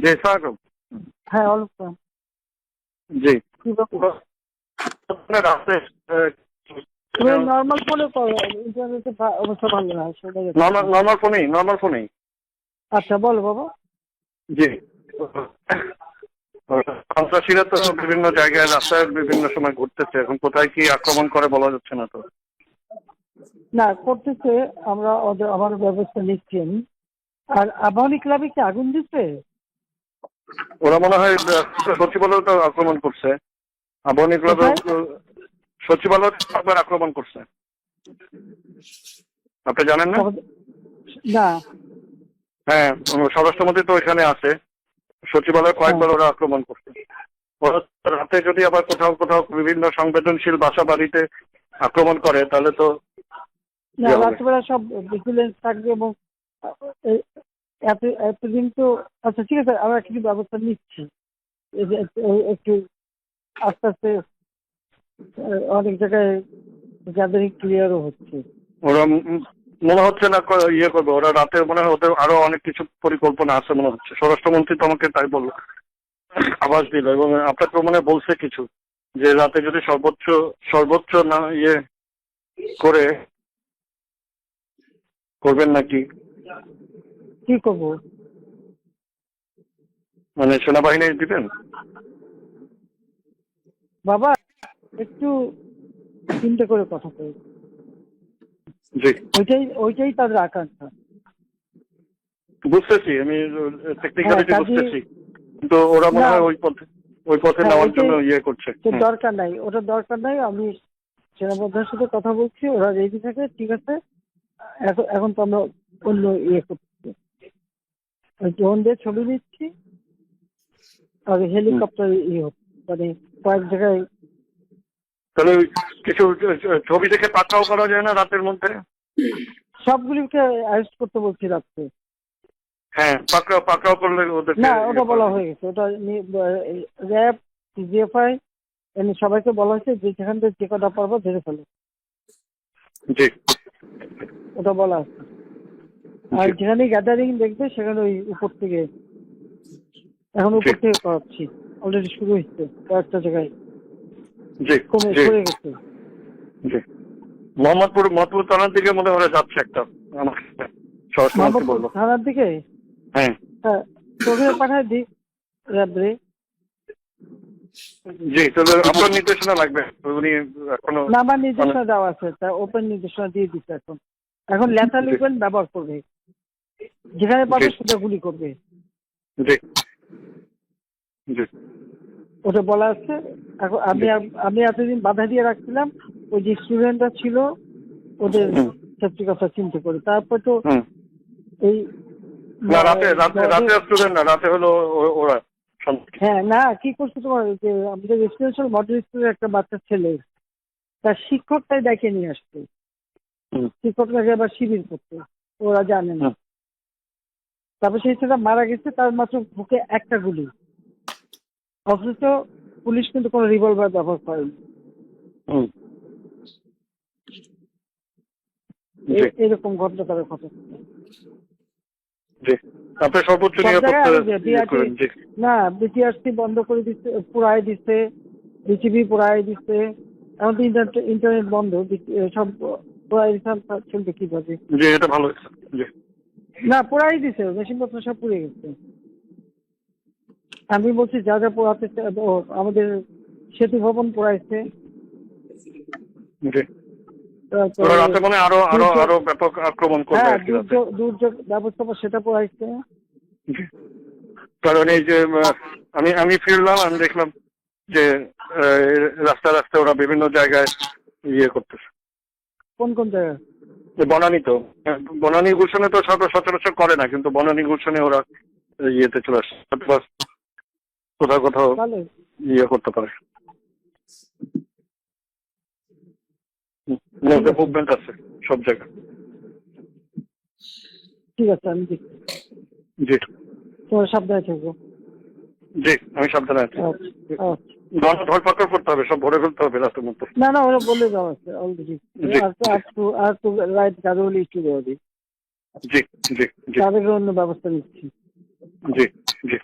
জি sir. হ্যাঁ Alok sir. জি কি ব্যাপার? রাতে তুমি নর্মাল ফোনে করো, ইন্টারনেটে অবস্থা ভালো না, সেটা যাচ্ছে। নর্মাল ফোনেই। আচ্ছা বলো বাবা। জি সন্ত্রাসীরা তো বিভিন্ন জায়গায় রাস্তায় বিভিন্ন সময় ঘুরতেছে, এখন কোথায় কি আক্রমণ করে বলা যাচ্ছে না তো। না করতেছে, আমরা ওদের আমার ব্যবস্থা নিচ্ছি আমি। আর আবাহনী ক্লাবে কি আগুন দিচ্ছে? ওরা মনে হয় সচিবালয় তো আক্রমণ করছে, আবাহনী ক্লাব কোথায়? সচিবালয় একবার আক্রমণ করছে, আপনি জানেন না? না। হ্যাঁ, স্বরাষ্ট্রমন্ত্রী তো এখানে আছে, সচিবালয় কয়েকবার ওরা আক্রমণ করছে। ওরা রাতে যদি আবার কোথাও কোথাও বিভিন্ন সংবেদনশীল বাসা বাড়িতে আক্রমণ করে তাহলে তো না, রাত্রিবেলা সব ভিজিলেন্স থাকবে এবং এতদিন তো। আচ্ছা ঠিক আছে, আমরা কিছু ব্যবস্থা নিচ্ছি। একটু আস্তে আস্তে অনেক জায়গায় গ্যাদারিং ক্লিয়ারও হচ্ছে। ওরা মনে হচ্ছে না ইয়ে করবে, ওরা রাতে মনে হয় ওদের আরো অনেক কিছু পরিকল্পনা আছে মনে হচ্ছে। স্বরাষ্ট্রমন্ত্রী তো আমাকে তাই বললো, আভাস দিল, এবং আপনাকে মনে বলছে কিছু যে রাতে যদি সর্বোচ্চ না ইয়ে করে করবেন নাকি। কি করবো? মানে সেনাবাহিনী দিবেন? বাবা একটু চিন্তা করে কথা বল। জি ওইটাই তাদের আকাঙ্ক্ষা। বুঝতেছি, আমি টেকনিক্যালিটি বুঝতেছি, কিন্তু ওরা মনে হয় ওই পথে নেওয়ার জন্য ইয়ে করছে। দরকার নাই, ওটা দরকার নাই। আমি সেনাবাহিনীর সাথে কথা বলছি, ওরা রেডি থাকে, ঠিক আছে। এখন তো আমরা অন্য ইয়ে করছি, ড্রোন দিয়ে ছবি নিচ্ছি, আর হেলিকপ্টার ইয়ে মানে কয়েক জায়গায়। তাহলে কিছু ছবি দেখে পাকড়াও করা যায় না রাতের মধ্যে? সবগুলিকে অ্যারেস্ট করতে বলছি রাত্রে। হ্যাঁ, পাকড়াও করলে ওদেরকে। না, ওটা বলা হয়ে গেছে, ওটা র্যাব জিএফআই সবাইকে বলা হয়েছে যে যেখান থেকে যে কটা পারবো ধরে ফেলো। জি ওটা বলা আছে। আর যেখানে গ্যাদারিং দেখবে সেখানে ওই উপর থেকে, এখন উপর থেকে করাচ্ছি, অলরেডি শুরু হচ্ছে কয়েকটা জায়গায়, সরে গেছে। জি মোহাম্মদপুর থানার দিকে মনে হয় যাচ্ছে একটা, আমাকে স্বরাষ্ট্রমন্ত্রী বললো। থানার দিকে? হ্যাঁ হ্যাঁ, তোকে পাঠায় দিই র্যাবরে। জি, তাহলে আপনার নির্দেশনা লাগবে। উনি এখনো না, আমার নির্দেশনা দেওয়া আছে, তা ওপেন নির্দেশনা দিয়ে দিচ্ছে। এখন লেথাল ওয়েপন ব্যবহার করবে, যেখানে পাবে সেটা গুলি করবে। জি জি ওটা বলা আছে। এখন আমি এতদিন বাধা দিয়ে রাখছিলাম, ওই যে স্টুডেন্টরা ছিল ওদের সেফটি কথা চিন্তা করে। তারপর তো এই রাতে স্টুডেন্ট না, রাতে হলো ওরা। হ্যাঁ, না কি করছে তোমার, যে আমাদের রেসিডেন্সিয়াল মডেল স্কুলের একটা বাচ্চা ছেলে, তার শিক্ষকটাই ডেকে নিয়ে আসছে। শিক্ষকটাকে আবার শিবির করতে, ওরা জানে না। তারপর সেই ছেলেটা মারা গেছে, তার মাত্র বুকে একটা গুলি, অথচ পুলিশ কিন্তু কোনো রিভলভার ব্যবহার করেনি। এরকম ঘটনা তাদের ঘটে না। বিটিআরসি বন্ধ করে দিচ্ছে, পুরাই দিচ্ছে, বিটিভি পুরাই দিচ্ছে। এখন তো ইন্টারনেট বন্ধ, সব পুরাই চলবে কিভাবে? না, পুরাই দিছে, মেশিনপত্র সব পুড়ে গেছে। আমি বলছি যা যা পোড়াতে, আমাদের সেতু ভবন পোড়াইছে, দুর্যোগ ব্যবস্থাপনা সেটা পোড়াইছে। কারণ এই যে আমি ফিরলাম, আমি দেখলাম যে রাস্তায় ওরা বিভিন্ন জায়গায় ইয়ে করতেছে। কোন কোন জায়গায়? বনানী তো, বনানী গুলশানে তো সচরাচর করে না, কিন্তু বনানী গুলশানে ওরা ইয়েতে চলে আসছে, কোথাও ইয়ে করতে পারে, মুভমেন্ট আছে সব জায়গায়। ঠিক আছে, আমি দেখছি। জি, তোমার সাবধানে থাকবো। জি, আমি সাবধানে আছি। ধরপাকড় করতে হবে, সব ভরে ফেলতে হবে রাতের মধ্যে। না না, ওরা বলে দেওয়া আছে অলরেডি। আর তো রাইট গাড়ি ইস্যু দেওয়া দিই। জি জি জি, তাদের অন্য ব্যবস্থা নিচ্ছি। জি জি।